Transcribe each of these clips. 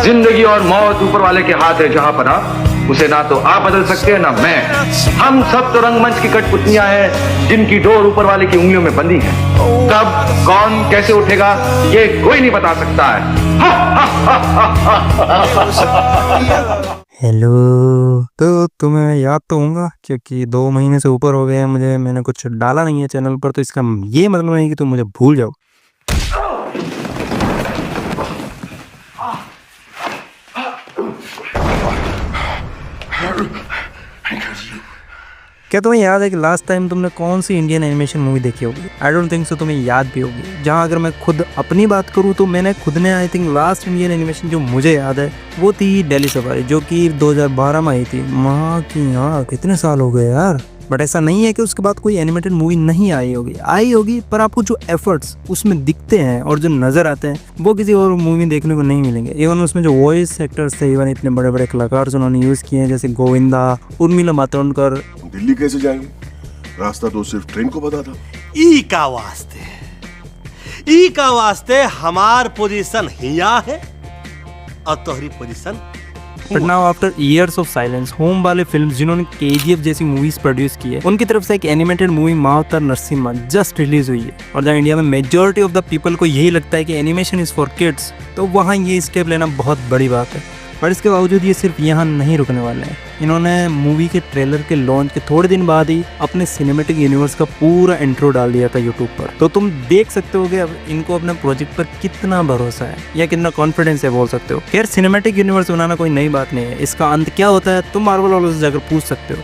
जिंदगी और मौत ऊपर वाले के हाथ है जहां पना, उसे ना तो आप बदल सकते हैं ना मैं। हम सब तो रंगमंच की कठपुतलियां हैं जिनकी डोर ऊपर वाले की उंगलियों में बंधी है। कब कौन कैसे उठेगा ये कोई नहीं बता सकता है। हेलो। तो तुम्हें याद तो होगा क्योंकि 2 महीने से ऊपर हो गए हैं मैंने कुछ डाला नहीं है चैनल पर, तो इसका ये मतलब नहीं कि तुम मुझे भूल जाओ। क्या तुम्हें याद है कि लास्ट टाइम तुमने कौन सी इंडियन एनिमेशन मूवी देखी होगी? आई डोंट थिंक सो तुम्हें याद भी होगी। जहां अगर मैं खुद अपनी बात करूं तो मैंने खुद ने I think last Indian animation जो मुझे याद है वो थी दिल्ली सफारी, जो कि 2012 में आई थी। माँ की यार कितने साल हो गए यार। बट ऐसा नहीं है कि उसके बाद कोई एनिमेटेड मूवी नहीं आई होगी, पर आपको जो एफर्ट्स उसमें दिखते हैं और जो नजर आते हैं वो किसी और मूवी देखने को नहीं मिलेंगे। इवन उसमें जो वॉइस एक्टर्स थे, इवन इतने बड़े बड़े कलाकार उन्होंने यूज किए हैं जैसे गोविंदा, उर्मिला मातोंडकर। दिल्ली कैसे जाएंगे? रास्ता तो सिर्फ ट्रेन को पता था। ई का वास्ते हमार पोजीशन हिया है और तोहरी position. But now after years of silence, Hombale films जिन्होंने केजीएफ जैसी मूवीज प्रोड्यूस की है, उनकी तरफ से एक animated movie Mahavatar Narasimha just release हुई है। और जहाँ इंडिया में मेजॉरिटी ऑफ द पीपल को यही लगता है कि एनिमेशन इज फॉर किड्स, तो वहाँ ये स्टेप लेना बहुत बड़ी बात है। पर इसके बावजूद ये सिर्फ यहाँ नहीं रुकने वाले हैं। इन्होंने मूवी के ट्रेलर के लॉन्च के थोड़े दिन बाद ही अपने सिनेमैटिक यूनिवर्स का पूरा इंट्रो डाल दिया था यूट्यूब पर। तो तुम देख सकते हो कि अब इनको अपने प्रोजेक्ट पर कितना भरोसा है या कितना कॉन्फिडेंस है बोल सकते हो। खैर सिनेमैटिक यूनिवर्स बनाना कोई नई बात नहीं है, इसका अंत क्या होता है तुम मार्वल वालों से जाकर पूछ सकते हो।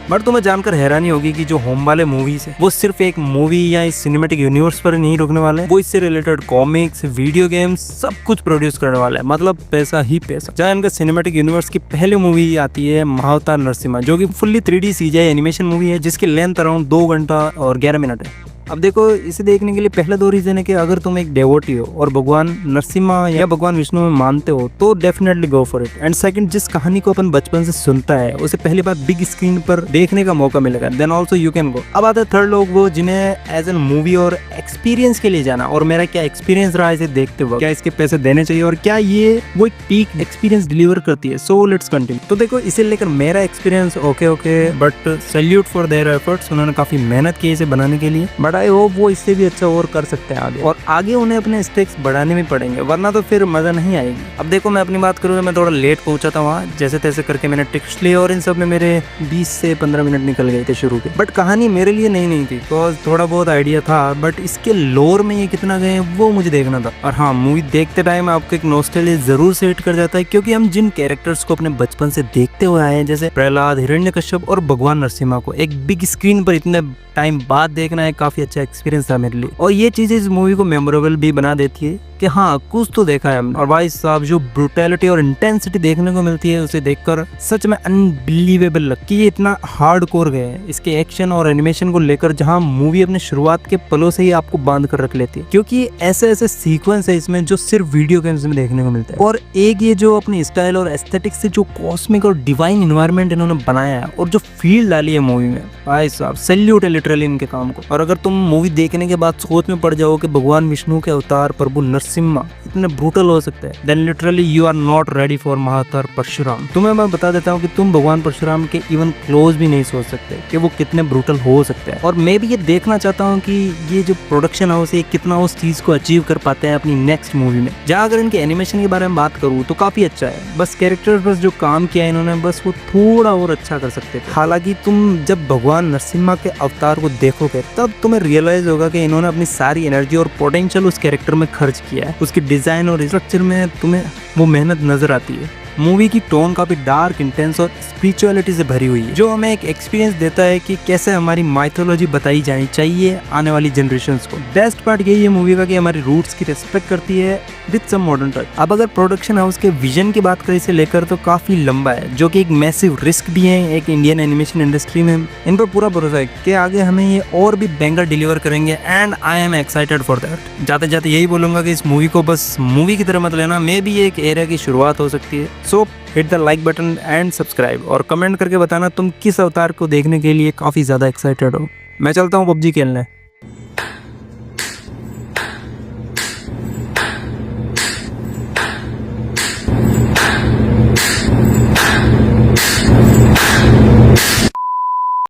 बट तुम्हें जानकर हैरानी होगी कि जो होम वाले मूवीज है वो सिर्फ एक मूवी या इस सिनेमैटिक यूनिवर्स पर नहीं रुकने वाले हैं, वो इससे रिलेटेड कॉमिक्स, वीडियो गेम्स सब कुछ प्रोड्यूस करने वाला है। मतलब पैसा ही पैसा। जहाँ इनका सिनेमैटिक यूनिवर्स की पहली मूवी आती है मावतार नरसिम्हा, जो कि fully 3D CGI animation movie है जिसकी लेंथ अराउंड 2 घंटा और 11 मिनट है। अब देखो इसे देखने के लिए पहला 2 रीजन है कि अगर तुम एक डेवोटी हो और भगवान नरसिम्हा या भगवान विष्णु में मानते हो तो definitely go for it. And second, जिस कहानी को अपन बचपन से सुनता है उसे पहली बार बिग स्क्रीन पर देखने का मौका मिलेगा, then also you can go. अब आते थर्ड लोग, वो जिन्हें एज एन मूवी और एक्सपीरियंस के लिए जाना। और मेरा क्या एक्सपीरियंस रहा इसे देखते वक्त, क्या इसके पैसे देने चाहिए और क्या ये वो एक पीक एक्सपीरियंस डिलीवर करती है। So let's continue. तो देखो इसे लेकर मेरा experience okay, but salute for their efforts. उन्होंने काफी मेहनत की इसे बनाने के लिए, बट आई होप वो इससे भी अच्छा और कर सकते हैं आगे, और आगे उन्हें अपने स्टेक्स बढ़ाने भी पड़ेंगे, वरना तो फिर मजा नहीं आएगी। अब देखो मैं अपनी बात करूँ, मैं थोड़ा लेट पहुंचा था वहाँ, जैसे तैसे करके मैंने टिकट्स लिए और इन सब में मेरे 20 से 15 मिनट निकल गए थे शुरू के। बट कहानी मेरे लिए नहीं थी, बिकॉज थोड़ा बहुत आइडिया था, बट इसके लोर में ये कितना गए वो मुझे देखना था। और हाँ, मूवी देखते टाइम आपको एक नॉस्टैल्जिया जरूर से हिट कर जाता है, क्योंकि हम जिन कैरेक्टर्स को अपने बचपन से देखते हुए आए हैं, जैसे प्रहलाद, हिरण्यकश्यप और भगवान नरसिम्हा को एक बिग स्क्रीन पर इतने टाइम बाद देखना एक काफी अच्छा एक्सपीरियंस था मेरे लिए। और ये चीजें इस मूवी को मेमोरेबल भी बना देती है कि हाँ कुछ तो देखा है हमने। और भाई साहब जो ब्रूटैलिटी और इंटेंसिटी देखने को मिलती है उसे देखकर सच में अनबिलीवेबल लगती है। ये इतना हार्डकोर गए हैं इसके एक्शन और एनिमेशन को लेकर, जहाँ मूवी अपने शुरुआत के पलों से ही आपको बांध कर रख लेती है, क्योंकि ऐसे ऐसे सीक्वेंस है इसमें जो सिर्फ वीडियो गेम्स में देखने को मिलता है। और एक ये जो अपनी स्टाइल और एस्थेटिक्स से जो कॉस्मिक और डिवाइन एनवायरनमेंट इन्होंने बनाया है और जो फील डाली है मूवी में, भाई साहब सैल्यूट है लिटरली इनके काम को। और अगर तुम मूवी देखने के बाद सोच में पड़ जाओ कि भगवान विष्णु के अवतार प्रभु नरसिम्हा इतने ब्रूटल हो सकते हैं, then literally you are not ready for Mahavatar Parshuram. तुम्हें मैं बता देता हूँ कि तुम भगवान परशुराम के इवन क्लोज भी नहीं सोच सकते कि वो कितने ब्रूटल हो सकते हैं। और मैं भी ये देखना चाहता हूँ कि ये जो प्रोडक्शन हाउस है कितना उस चीज को अचीव कर पाते हैं अपनी नेक्स्ट मूवी में। जहाँ अगर इनके एनिमेशन के बारे में बात करूँ तो काफी अच्छा है, बस कैरेक्टर पर जो काम किया है इन्होंने बस वो थोड़ा और अच्छा कर सकते थे। हालांकि तुम जब भगवान नरसिम्हा के अवतार को देखोगे तब तुम्हें रियलाइज होगा कि इन्होंने अपनी सारी एनर्जी और पोटेंशियल उस कैरेक्टर में खर्च किया है। उसकी डिजाइन और स्ट्रक्चर में तुम्हें वो मेहनत नजर आती है। मूवी की टोन काफी डार्क, इंटेंस और स्पिरिचुअलिटी से भरी हुई है, जो हमें एक एक्सपीरियंस देता है कि कैसे हमारी माइथोलॉजी बताई जानी चाहिए आने वाली जनरेशंस को। बेस्ट पार्ट यही है मूवी का कि हमारी रूट्स की रिस्पेक्ट करती है विद सम मॉडर्न टच। अब अगर प्रोडक्शन हाउस के विजन की बात करें इसे लेकर तो काफी लंबा है, जो कि एक मैसिव रिस्क भी है एक इंडियन एनिमेशन इंडस्ट्री में। इन पर पूरा भरोसा है कि आगे हमें ये और भी बैंगर डिलीवर करेंगे, and I am excited for that. जाते जाते यही बोलूंगा कि इस मूवी को बस मूवी की तरह मत लेना, मे भी एक एरा की शुरुआत हो सकती है। सो hit the like button and subscribe, और कमेंट करके बताना तुम किस अवतार को देखने के लिए काफी ज्यादा एक्साइटेड हो। मैं चलता हूँ पबजी खेलने।